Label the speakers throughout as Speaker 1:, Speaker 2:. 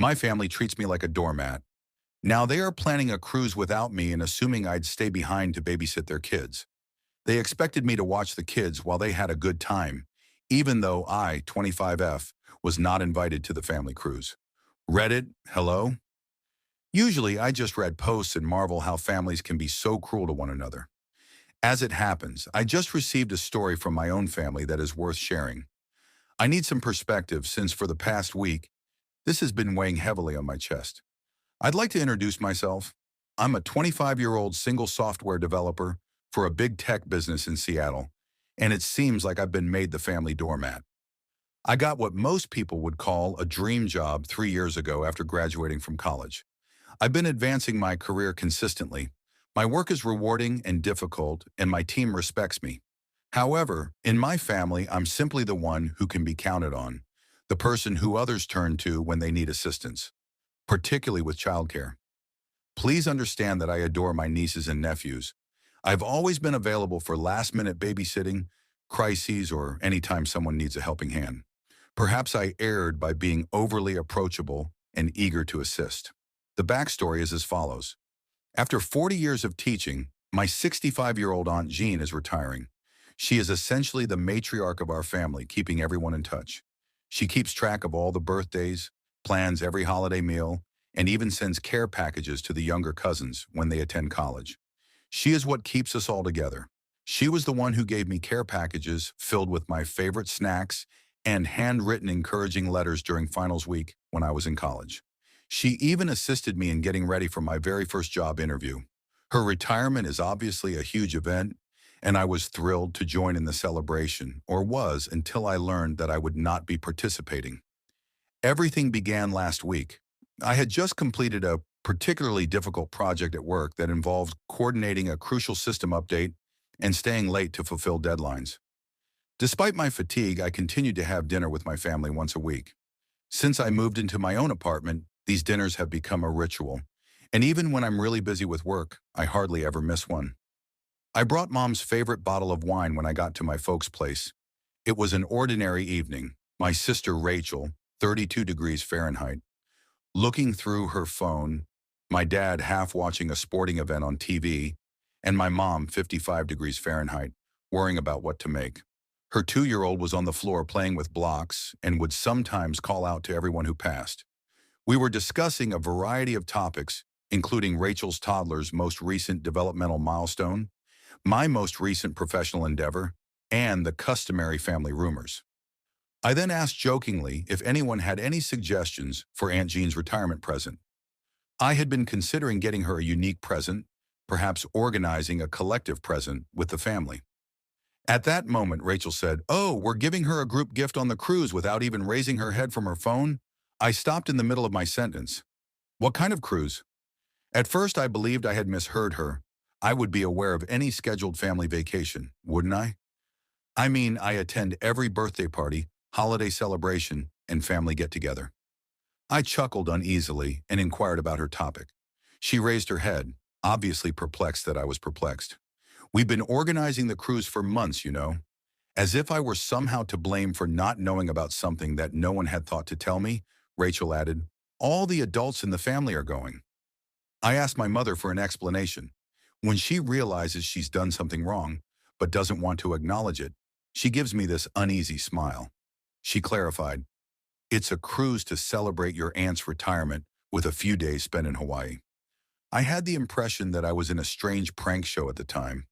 Speaker 1: My family treats me like a doormat. Now they are planning a cruise without me and assuming I'd stay behind to babysit their kids. They expected me to watch the kids while they had a good time, even though I, 25F, was not invited to the family cruise. Reddit, hello? Usually I just read posts and marvel how families can be so cruel to one another. As it happens, I just received a story from my own family that is worth sharing. I need some perspective since for the past week, this has been weighing heavily on my chest. I'd like to introduce myself. I'm a 25-year-old single software developer for a big tech business in Seattle, and it seems like I've been made the family doormat. I got what most people would call a dream job 3 years ago after graduating from college. I've been advancing my career consistently. My work is rewarding and difficult, and my team respects me. However, in my family, I'm simply the one who can be counted on, the person who others turn to when they need assistance, particularly with childcare. Please understand that I adore my nieces and nephews. I've always been available for last-minute babysitting, crises, or anytime someone needs a helping hand. Perhaps I erred by being overly approachable and eager to assist. The backstory is as follows. After 40 years of teaching, my 65-year-old Aunt Jean is retiring. She is essentially the matriarch of our family, keeping everyone in touch. She keeps track of all the birthdays, plans every holiday meal, and even sends care packages to the younger cousins when they attend college. She is what keeps us all together. She was the one who gave me care packages filled with my favorite snacks and handwritten encouraging letters during finals week when I was in college. She even assisted me in getting ready for my very first job interview. Her retirement is obviously a huge event, and I was thrilled to join in the celebration, or was until I learned that I would not be participating. Everything began last week. I had just completed a particularly difficult project at work that involved coordinating a crucial system update and staying late to fulfill deadlines. Despite my fatigue, I continued to have dinner with my family once a week. Since I moved into my own apartment, these dinners have become a ritual, and even when I'm really busy with work, I hardly ever miss one. I brought Mom's favorite bottle of wine when I got to my folks' place. It was an ordinary evening. My sister Rachel, 32 degrees Fahrenheit, looking through her phone, my dad half watching a sporting event on TV, and my mom, 55 degrees Fahrenheit, worrying about what to make. Her 2-year-old was on the floor playing with blocks and would sometimes call out to everyone who passed. We were discussing a variety of topics, including Rachel's toddler's most recent developmental milestone, my most recent professional endeavor, and the customary family rumors. I then asked jokingly if anyone had any suggestions for Aunt Jean's retirement present. I had been considering getting her a unique present, perhaps organizing a collective present with the family. At that moment, Rachel said, "Oh, we're giving her a group gift on the cruise without even raising her head from her phone?" I stopped in the middle of my sentence. What kind of cruise? At first, I believed I had misheard her. I would be aware of any scheduled family vacation, wouldn't I? I mean, I attend every birthday party, holiday celebration, and family get-together. I chuckled uneasily and inquired about her topic. She raised her head, obviously perplexed that I was perplexed. "We've been organizing the cruise for months, you know." As if I were somehow to blame for not knowing about something that no one had thought to tell me, Rachel added, "All the adults in the family are going." I asked my mother for an explanation. When she realizes she's done something wrong, but doesn't want to acknowledge it, she gives me this uneasy smile. She clarified, "It's a cruise to celebrate your aunt's retirement with a few days spent in Hawaii." I had the impression that I was in a strange prank show at the time.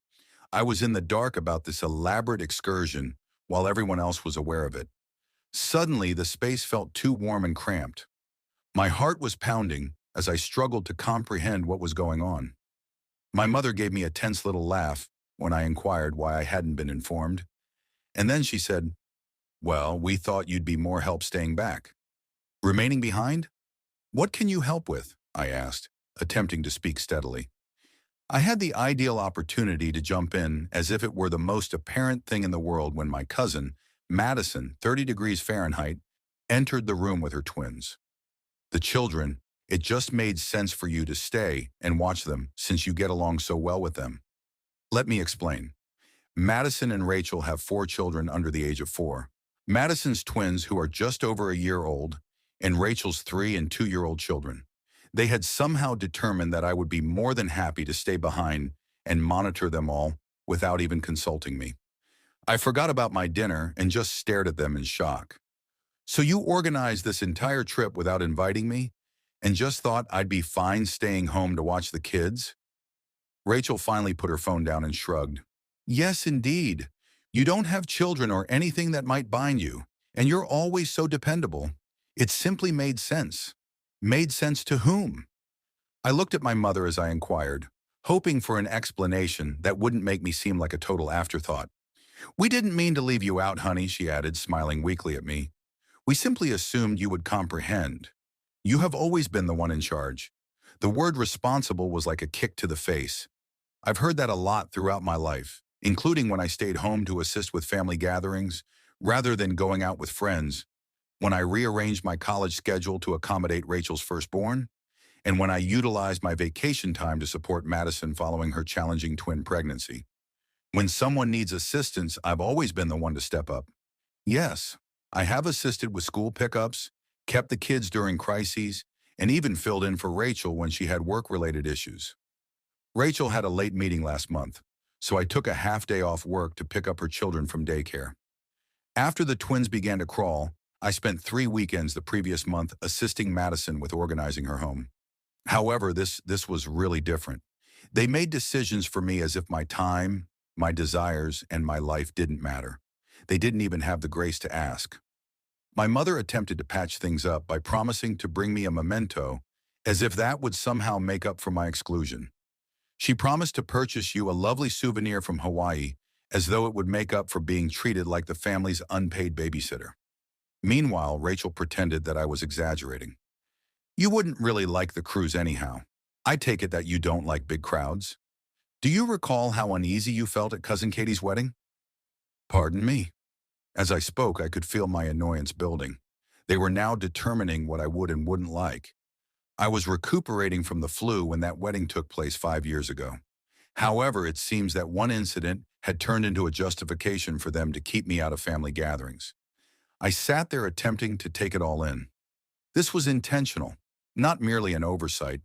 Speaker 1: I was in the dark about this elaborate excursion while everyone else was aware of it. Suddenly, the space felt too warm and cramped. My heart was pounding as I struggled to comprehend what was going on. My mother gave me a tense little laugh when I inquired why I hadn't been informed. And then she said, "Well, we thought you'd be more help staying back." "Remaining behind? What can you help with?" I asked, attempting to speak steadily. I had the ideal opportunity to jump in as if it were the most apparent thing in the world when my cousin, Madison, 30 degrees Fahrenheit, entered the room with her twins. "The children, it just made sense for you to stay and watch them since you get along so well with them." Let me explain. Madison and Rachel have 4 children under the age of 4. Madison's twins, who are just over a year old, and Rachel's 3 and 2-year-old children. They had somehow determined that I would be more than happy to stay behind and monitor them all without even consulting me. I forgot about my dinner and just stared at them in shock. So you organized this entire trip without inviting me and just thought I'd be fine staying home to watch the kids? Rachel finally put her phone down and shrugged. Yes, indeed. You don't have children or anything that might bind you, and you're always so dependable. It simply made sense. Made sense to whom? I looked at my mother as I inquired, hoping for an explanation that wouldn't make me seem like a total afterthought. We didn't mean to leave you out, honey, she added, smiling weakly at me. We simply assumed you would comprehend. You have always been the one in charge. The word responsible was like a kick to the face. I've heard that a lot throughout my life, including when I stayed home to assist with family gatherings, rather than going out with friends, when I rearranged my college schedule to accommodate Rachel's firstborn, and when I utilized my vacation time to support Madison following her challenging twin pregnancy. When someone needs assistance, I've always been the one to step up. Yes, I have assisted with school pickups, kept the kids during crises, and even filled in for Rachel when she had work-related issues. Rachel had a late meeting last month, so I took a half day off work to pick up her children from daycare. After the twins began to crawl, I spent 3 weekends the previous month assisting Madison with organizing her home. However, this was really different. They made decisions for me as if my time, my desires, and my life didn't matter. They didn't even have the grace to ask. My mother attempted to patch things up by promising to bring me a memento, as if that would somehow make up for my exclusion. She promised to purchase you a lovely souvenir from Hawaii, as though it would make up for being treated like the family's unpaid babysitter. Meanwhile, Rachel pretended that I was exaggerating. You wouldn't really like the cruise anyhow. I take it that you don't like big crowds. Do you recall how uneasy you felt at Cousin Katie's wedding? Pardon me. As I spoke, I could feel my annoyance building. They were now determining what I would and wouldn't like. I was recuperating from the flu when that wedding took place 5 years ago. However, it seems that one incident had turned into a justification for them to keep me out of family gatherings. I sat there attempting to take it all in. This was intentional, not merely an oversight.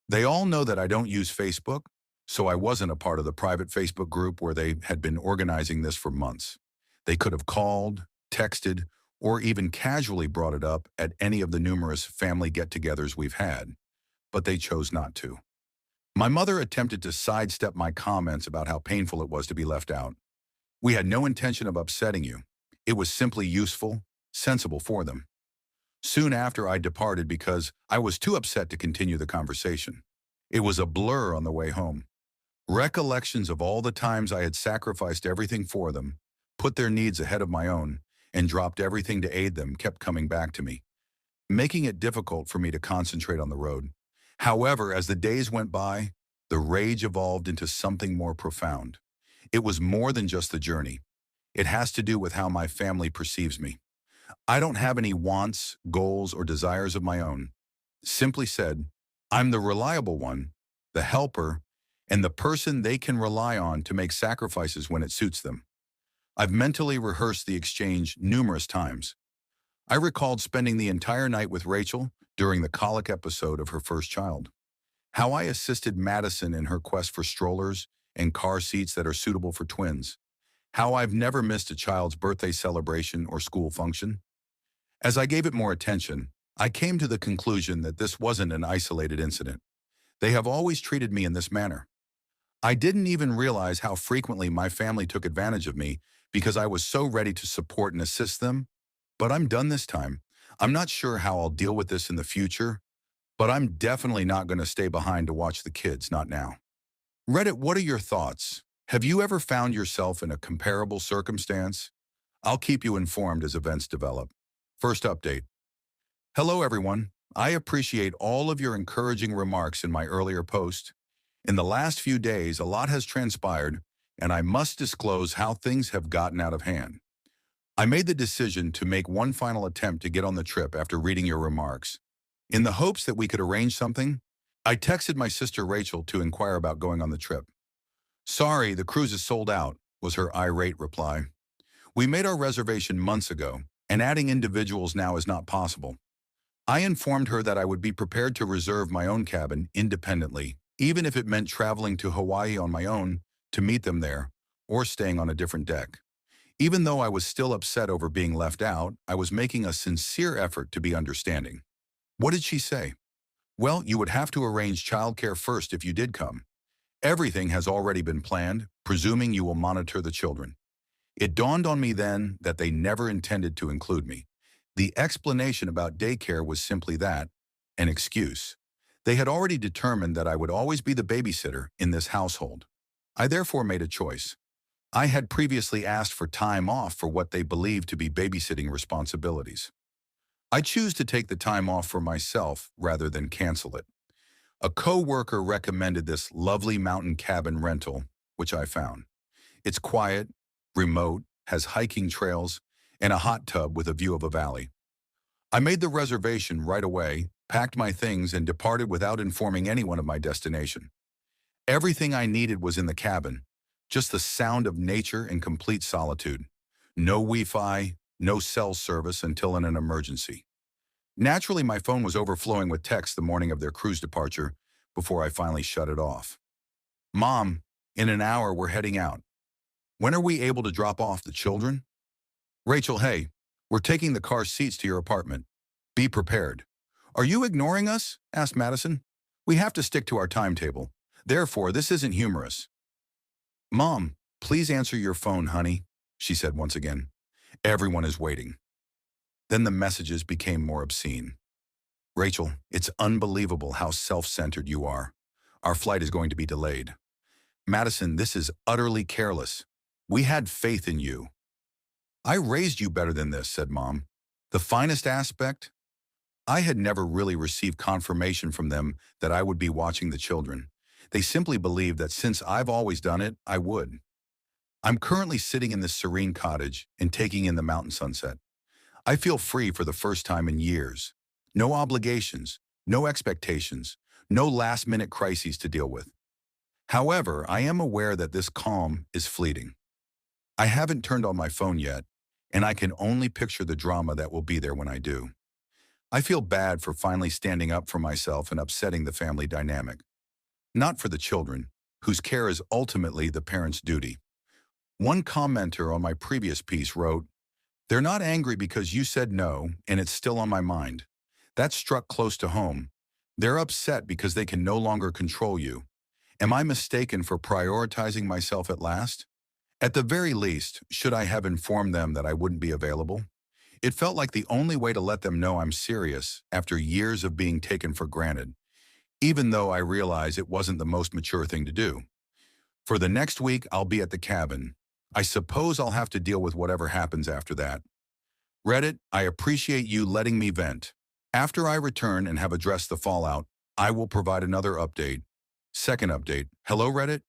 Speaker 1: They all know that I don't use Facebook, so I wasn't a part of the private Facebook group where they had been organizing this for months. They could have called, texted, or even casually brought it up at any of the numerous family get-togethers we've had, but they chose not to. My mother attempted to sidestep my comments about how painful it was to be left out. We had no intention of upsetting you. It was simply useful, sensible for them. Soon after, I departed because I was too upset to continue the conversation. It was a blur on the way home. Recollections of all the times I had sacrificed everything for them, put their needs ahead of my own, and dropped everything to aid them kept coming back to me, making it difficult for me to concentrate on the road. However, as the days went by, the rage evolved into something more profound. It was more than just the journey. It has to do with how my family perceives me. I don't have any wants, goals, or desires of my own. Simply said, I'm the reliable one, the helper, and the person they can rely on to make sacrifices when it suits them. I've mentally rehearsed the exchange numerous times. I recalled spending the entire night with Rachel during the colic episode of her first child. How I assisted Madison in her quest for strollers and car seats that are suitable for twins. How I've never missed a child's birthday celebration or school function. As I gave it more attention, I came to the conclusion that this wasn't an isolated incident. They have always treated me in this manner. I didn't even realize how frequently my family took advantage of me because I was so ready to support and assist them. But I'm done this time. I'm not sure how I'll deal with this in the future, but I'm definitely not going to stay behind to watch the kids, not now. Reddit, what are your thoughts? Have you ever found yourself in a comparable circumstance? I'll keep you informed as events develop. First update. Hello, everyone. I appreciate all of your encouraging remarks in my earlier post. In the last few days, a lot has transpired, and I must disclose how things have gotten out of hand. I made the decision to make one final attempt to get on the trip after reading your remarks. In the hopes that we could arrange something, I texted my sister Rachel to inquire about going on the trip. Sorry, the cruise is sold out, was her irate reply. We made our reservation months ago, and adding individuals now is not possible. I informed her that I would be prepared to reserve my own cabin independently, even if it meant traveling to Hawaii on my own to meet them there, or staying on a different deck. Even though I was still upset over being left out, I was making a sincere effort to be understanding. What did she say? Well, you would have to arrange childcare first if you did come. Everything has already been planned, presuming you will monitor the children. It dawned on me then that they never intended to include me. The explanation about daycare was simply that, an excuse. They had already determined that I would always be the babysitter in this household. I therefore made a choice. I had previously asked for time off for what they believed to be babysitting responsibilities. I choose to take the time off for myself rather than cancel it. A co-worker recommended this lovely mountain cabin rental, which I found. It's quiet, remote, has hiking trails, and a hot tub with a view of a valley. I made the reservation right away, packed my things, and departed without informing anyone of my destination. Everything I needed was in the cabin, just the sound of nature and complete solitude. No Wi-Fi, no cell service until in an emergency. Naturally, my phone was overflowing with texts the morning of their cruise departure before I finally shut it off. Mom, in an hour we're heading out. When are we able to drop off the children? Rachel, hey, we're taking the car seats to your apartment. Be prepared. Are you ignoring us? Asked Madison. We have to stick to our timetable. Therefore, this isn't humorous. Mom, please answer your phone, honey, she said once again. Everyone is waiting. Then the messages became more obscene. Rachel, it's unbelievable how self-centered you are. Our flight is going to be delayed. Madison, this is utterly careless. We had faith in you. I raised you better than this, said Mom. The finest aspect? I had never really received confirmation from them that I would be watching the children. They simply believed that since I've always done it, I would. I'm currently sitting in this serene cottage and taking in the mountain sunset. I feel free for the first time in years. No obligations, no expectations, no last-minute crises to deal with. However, I am aware that this calm is fleeting. I haven't turned on my phone yet, and I can only picture the drama that will be there when I do. I feel bad for finally standing up for myself and upsetting the family dynamic. Not for the children, whose care is ultimately the parent's duty. One commenter on my previous piece wrote, "They're not angry because you said no, and it's still on my mind. That struck close to home. They're upset because they can no longer control you. Am I mistaken for prioritizing myself at last? At the very least, should I have informed them that I wouldn't be available? It felt like the only way to let them know I'm serious after years of being taken for granted, even though I realize it wasn't the most mature thing to do. For the next week, I'll be at the cabin. I suppose I'll have to deal with whatever happens after that. Reddit, I appreciate you letting me vent. After I return and have addressed the fallout, I will provide another update. Second update. Hello, Reddit?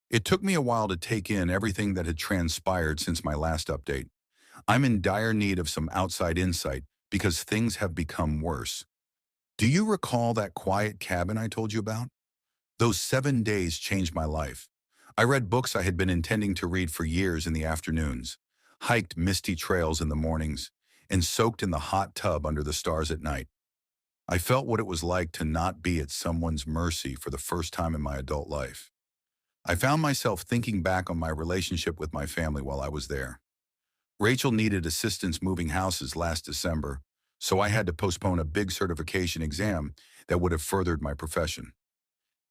Speaker 1: It took me a while to take in everything that had transpired since my last update. I'm in dire need of some outside insight because things have become worse. Do you recall that quiet cabin I told you about? Those 7 days changed my life. I read books I had been intending to read for years in the afternoons, hiked misty trails in the mornings, and soaked in the hot tub under the stars at night. I felt what it was like to not be at someone's mercy for the first time in my adult life. I found myself thinking back on my relationship with my family while I was there. Rachel needed assistance moving houses last December, so I had to postpone a big certification exam that would have furthered my profession.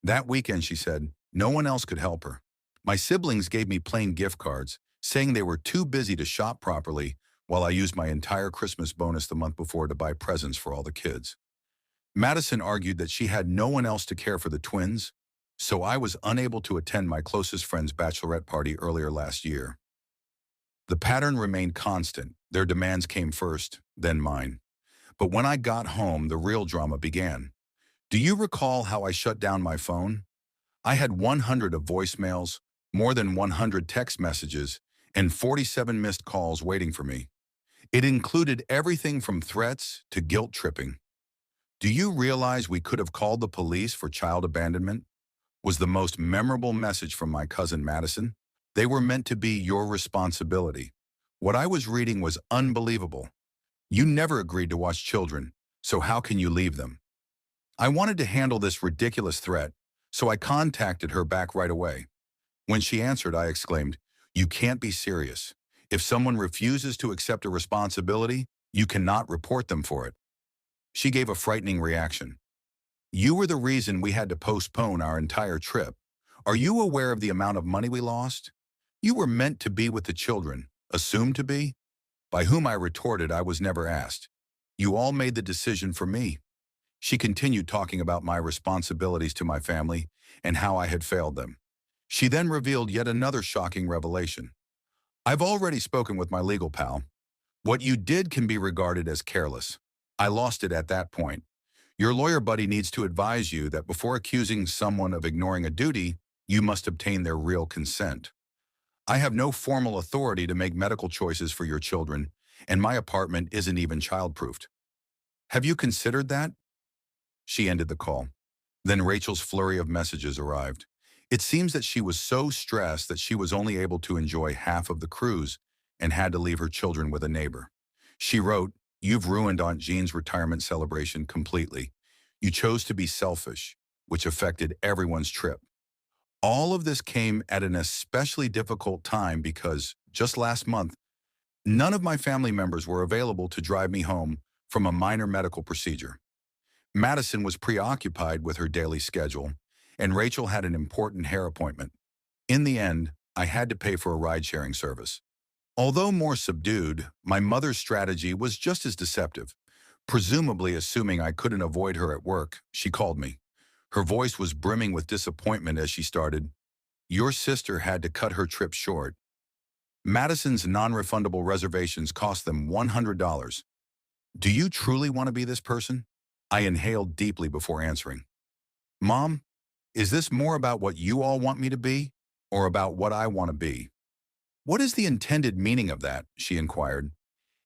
Speaker 1: That weekend, she said, no one else could help her. My siblings gave me plain gift cards, saying they were too busy to shop properly while I used my entire Christmas bonus the month before to buy presents for all the kids. Madison argued that she had no one else to care for the twins, so I was unable to attend my closest friend's bachelorette party earlier last year. The pattern remained constant. Their demands came first, then mine. But when I got home, the real drama began. Do you recall how I shut down my phone? I had 100 of voicemails, more than 100 text messages, and 47 missed calls waiting for me. It included everything from threats to guilt tripping. Do you realize we could have called the police for child abandonment? Was the most memorable message from my cousin Madison. They were meant to be your responsibility. What I was reading was unbelievable. You never agreed to watch children, So how can you leave them? I wanted to handle this ridiculous threat, so I contacted her back right away. When she answered, I exclaimed, "You can't be serious. If someone refuses to accept a responsibility, you cannot report them for it." She gave a frightening reaction. "You were the reason we had to postpone our entire trip. Are you aware of the amount of money we lost? You were meant to be with the children, assumed to be." By whom I retorted I was never asked. "You all made the decision for me." She continued talking about my responsibilities to my family and how I had failed them. She then revealed yet another shocking revelation. "I've already spoken with my legal pal. What you did can be regarded as careless." I lost it at that point. "Your lawyer buddy needs to advise you that before accusing someone of ignoring a duty, you must obtain their real consent. I have no formal authority to make medical choices for your children, and my apartment isn't even childproofed. Have you considered that?" She ended the call. Then Rachel's flurry of messages arrived. It seems that she was so stressed that she was only able to enjoy half of the cruise and had to leave her children with a neighbor. She wrote, "You've ruined Aunt Jean's retirement celebration completely. You chose to be selfish, which affected everyone's trip. All of this came at an especially difficult time because, just last month, none of my family members were available to drive me home from a minor medical procedure. Madison was preoccupied with her daily schedule, and Rachel had an important hair appointment. In the end, I had to pay for a ride-sharing service." Although more subdued, my mother's strategy was just as deceptive. Presumably assuming I couldn't avoid her at work, she called me. Her voice was brimming with disappointment as she started, "Your sister had to cut her trip short. Madison's non-refundable reservations cost them $100. Do you truly want to be this person?" I inhaled deeply before answering. "Mom, is this more about what you all want me to be, or about what I want to be?" "What is the intended meaning of that?" she inquired.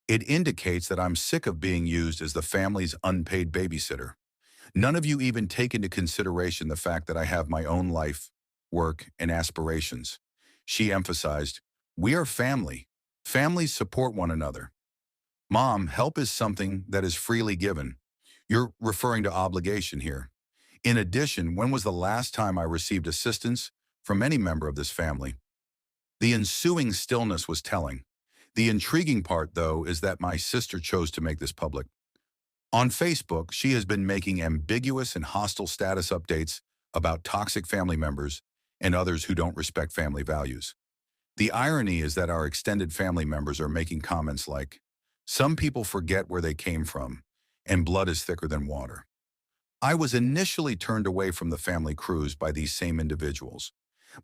Speaker 1: "It indicates that I'm sick of being used as the family's unpaid babysitter. None of you even take into consideration the fact that I have my own life, work, and aspirations." She emphasized, "We are family. Families support one another. Mom, help is something that is freely given. You're referring to obligation here. In addition, when was the last time I received assistance from any member of this family?" The ensuing stillness was telling. The intriguing part, though, is that my sister chose to make this public. On Facebook, she has been making ambiguous and hostile status updates about toxic family members and others who don't respect family values. The irony is that our extended family members are making comments like, "Some people forget where they came from, and blood is thicker than water." I was initially turned away from the family cruise by these same individuals.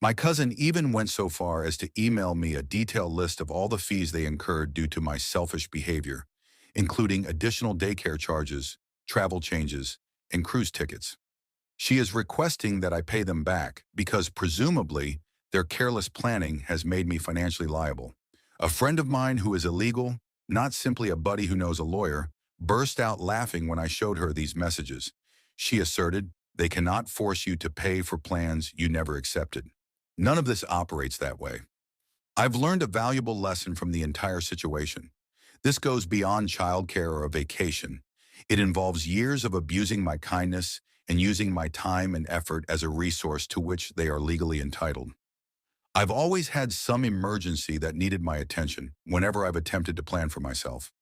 Speaker 1: My cousin even went so far as to email me a detailed list of all the fees they incurred due to my selfish behavior, including additional daycare charges, travel changes, and cruise tickets. She is requesting that I pay them back because presumably their careless planning has made me financially liable. A friend of mine who is illegal, not simply a buddy who knows a lawyer, burst out laughing when I showed her these messages. She asserted, "They cannot force you to pay for plans you never accepted." None of this operates that way. I've learned a valuable lesson from the entire situation. This goes beyond childcare or a vacation. It involves years of abusing my kindness and using my time and effort as a resource to which they are legally entitled. I've always had some emergency that needed my attention whenever I've attempted to plan for myself.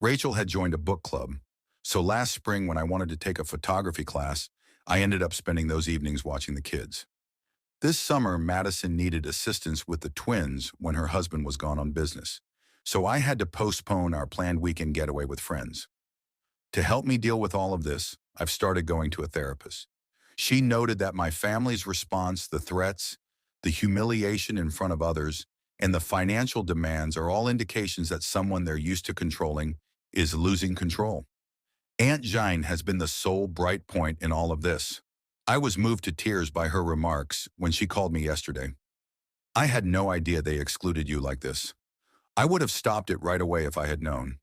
Speaker 1: Rachel had joined a book club, so last spring when I wanted to take a photography class, I ended up spending those evenings watching the kids. This summer, Madison needed assistance with the twins when her husband was gone on business, so I had to postpone our planned weekend getaway with friends. To help me deal with all of this, I've started going to a therapist. She noted that my family's response, the threats, the humiliation in front of others, and the financial demands are all indications that someone they're used to controlling is losing control. Aunt Jean has been the sole bright point in all of this. I was moved to tears by her remarks when she called me yesterday. "I had no idea they excluded you like this. I would have stopped it right away if I had known.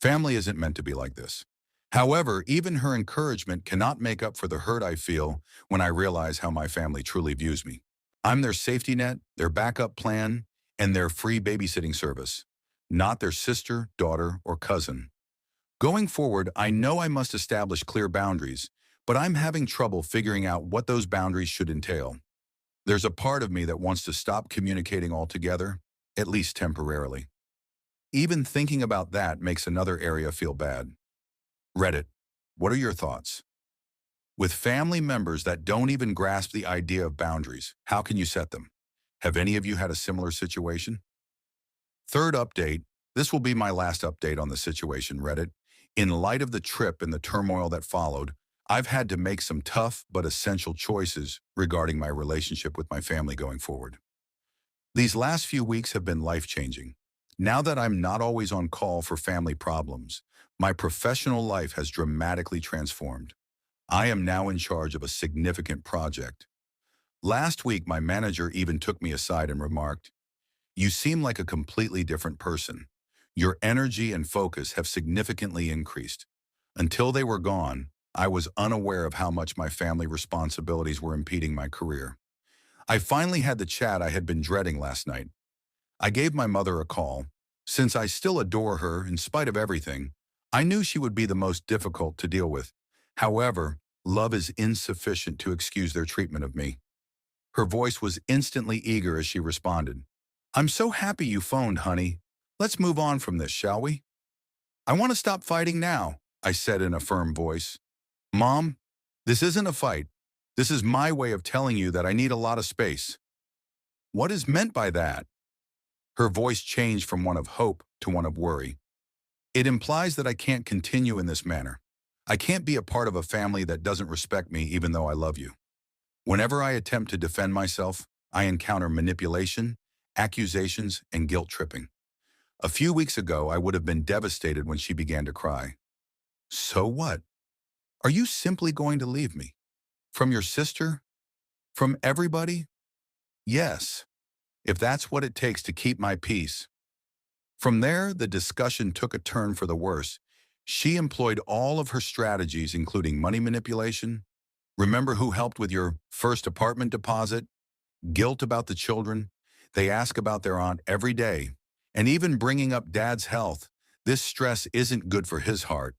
Speaker 1: Family isn't meant to be like this." However, even her encouragement cannot make up for the hurt I feel when I realize how my family truly views me. I'm their safety net, their backup plan, and their free babysitting service, not their sister, daughter, or cousin. Going forward, I know I must establish clear boundaries, but I'm having trouble figuring out what those boundaries should entail. There's a part of me that wants to stop communicating altogether, at least temporarily. Even thinking about that makes another area feel bad. Reddit, what are your thoughts? With family members that don't even grasp the idea of boundaries, how can you set them? Have any of you had a similar situation? Third update, this will be my last update on the situation, Reddit. In light of the trip and the turmoil that followed, I've had to make some tough but essential choices regarding my relationship with my family going forward. These last few weeks have been life-changing. Now that I'm not always on call for family problems, my professional life has dramatically transformed. I am now in charge of a significant project. Last week, my manager even took me aside and remarked, "You seem like a completely different person. Your energy and focus have significantly increased." Until they were gone, I was unaware of how much my family responsibilities were impeding my career. I finally had the chat I had been dreading last night. I gave my mother a call. Since I still adore her in spite of everything, I knew she would be the most difficult to deal with. However, love is insufficient to excuse their treatment of me. Her voice was instantly eager as she responded. "I'm so happy you phoned, honey. Let's move on from this, shall we?" "I want to stop fighting now," I said in a firm voice. "Mom, this isn't a fight. This is my way of telling you that I need a lot of space." "What is meant by that?" Her voice changed from one of hope to one of worry. "It implies that I can't continue in this manner. I can't be a part of a family that doesn't respect me even though I love you. Whenever I attempt to defend myself, I encounter manipulation, accusations, and guilt tripping. A few weeks ago, I would have been devastated when she began to cry. So what? Are you simply going to leave me? From your sister? From everybody? Yes, if that's what it takes to keep my peace." From there, the discussion took a turn for the worse. She employed all of her strategies, including money manipulation, remember who helped with your first apartment deposit, guilt about the children. They ask about their aunt every day, and even bringing up dad's health. This stress isn't good for his heart.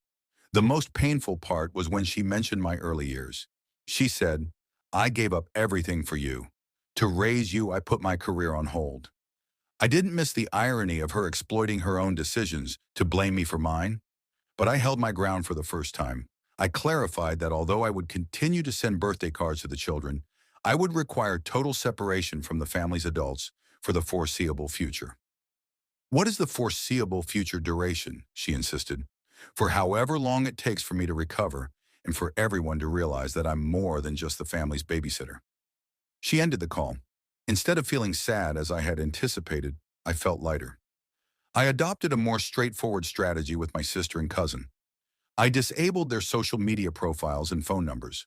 Speaker 1: The most painful part was when she mentioned my early years. She said, "I gave up everything for you. To raise you, I put my career on hold." I didn't miss the irony of her exploiting her own decisions to blame me for mine, but I held my ground for the first time. I clarified that although I would continue to send birthday cards to the children, I would require total separation from the family's adults for the foreseeable future. "What is the foreseeable future duration?" she insisted. "For however long it takes for me to recover and for everyone to realize that I'm more than just the family's babysitter." She ended the call. Instead of feeling sad as I had anticipated, I felt lighter. I adopted a more straightforward strategy with my sister and cousin. I disabled their social media profiles and phone numbers.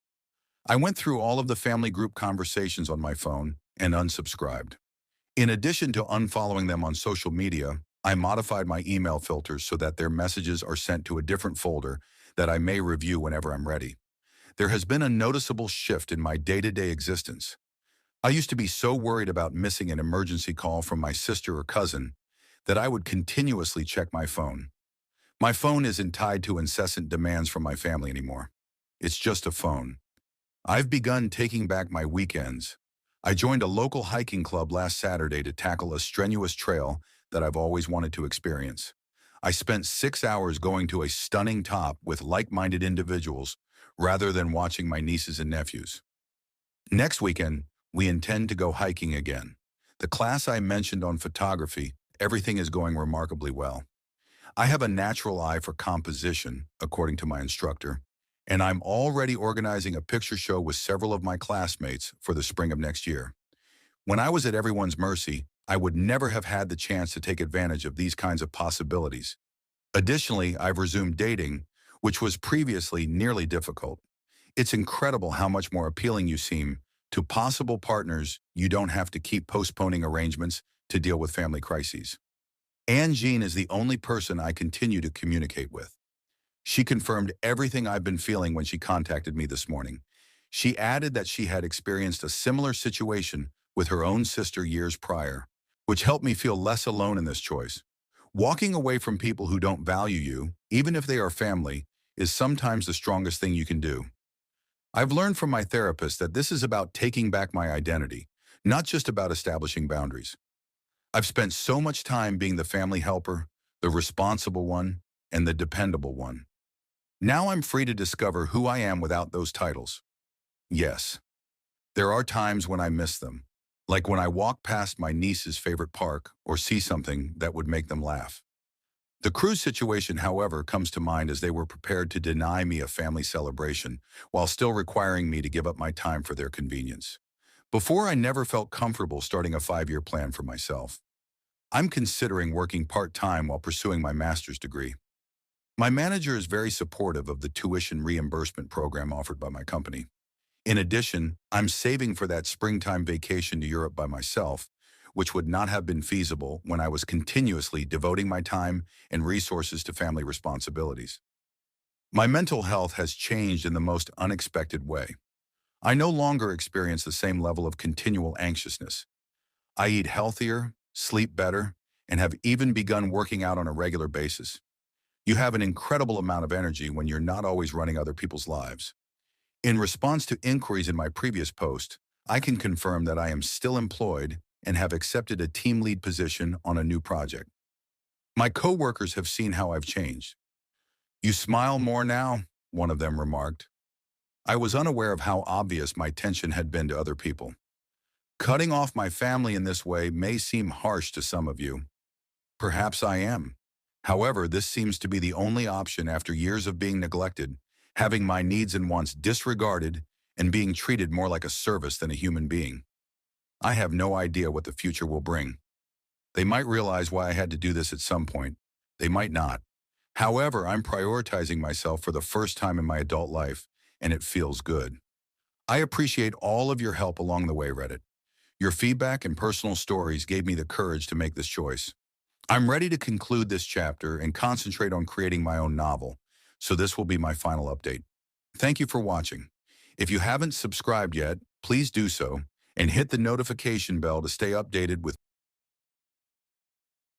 Speaker 1: I went through all of the family group conversations on my phone and unsubscribed. In addition to unfollowing them on social media, I modified my email filters so that their messages are sent to a different folder that I may review whenever I'm ready. There has been a noticeable shift in my day-to-day existence. I used to be so worried about missing an emergency call from my sister or cousin that I would continuously check my phone. My phone isn't tied to incessant demands from my family anymore. It's just a phone. I've begun taking back my weekends. I joined a local hiking club last Saturday to tackle a strenuous trail that I've always wanted to experience. I spent 6 hours going to a stunning top with like-minded individuals rather than watching my nieces and nephews. Next weekend, we intend to go hiking again. The class I mentioned on photography, everything is going remarkably well. I have a natural eye for composition, according to my instructor, and I'm already organizing a picture show with several of my classmates for the spring of next year. When I was at everyone's mercy, I would never have had the chance to take advantage of these kinds of possibilities. Additionally, I've resumed dating, which was previously nearly difficult. It's incredible how much more appealing you seem to possible partners. You don't have to keep postponing arrangements to deal with family crises. Anne Jean is the only person I continue to communicate with. She confirmed everything I've been feeling when she contacted me this morning. She added that she had experienced a similar situation with her own sister years prior, which helped me feel less alone in this choice. Walking away from people who don't value you, even if they are family, is sometimes the strongest thing you can do. I've learned from my therapist that this is about taking back my identity, not just about establishing boundaries. I've spent so much time being the family helper, the responsible one, and the dependable one. Now I'm free to discover who I am without those titles. Yes, there are times when I miss them, like when I walk past my niece's favorite park or see something that would make them laugh. The cruise situation, however, comes to mind as they were prepared to deny me a family celebration while still requiring me to give up my time for their convenience. Before, I never felt comfortable starting a 5-year plan for myself. I'm considering working part-time while pursuing my master's degree. My manager is very supportive of the tuition reimbursement program offered by my company. In addition, I'm saving for that springtime vacation to Europe by myself, which would not have been feasible when I was continuously devoting my time and resources to family responsibilities. My mental health has changed in the most unexpected way. I no longer experience the same level of continual anxiousness. I eat healthier, sleep better, and have even begun working out on a regular basis. You have an incredible amount of energy when you're not always running other people's lives. In response to inquiries in my previous post, I can confirm that I am still employed and have accepted a team lead position on a new project. My coworkers have seen how I've changed. "You smile more now," one of them remarked. I was unaware of how obvious my tension had been to other people. Cutting off my family in this way may seem harsh to some of you. Perhaps I am. However, this seems to be the only option after years of being neglected, having my needs and wants disregarded, and being treated more like a service than a human being. I have no idea what the future will bring. They might realize why I had to do this at some point. They might not. However, I'm prioritizing myself for the first time in my adult life, and it feels good. I appreciate all of your help along the way, Reddit. Your feedback and personal stories gave me the courage to make this choice. I'm ready to conclude this chapter and concentrate on creating my own novel, so this will be my final update. Thank you for watching. If you haven't subscribed yet, please do so, and hit the notification bell to stay updated with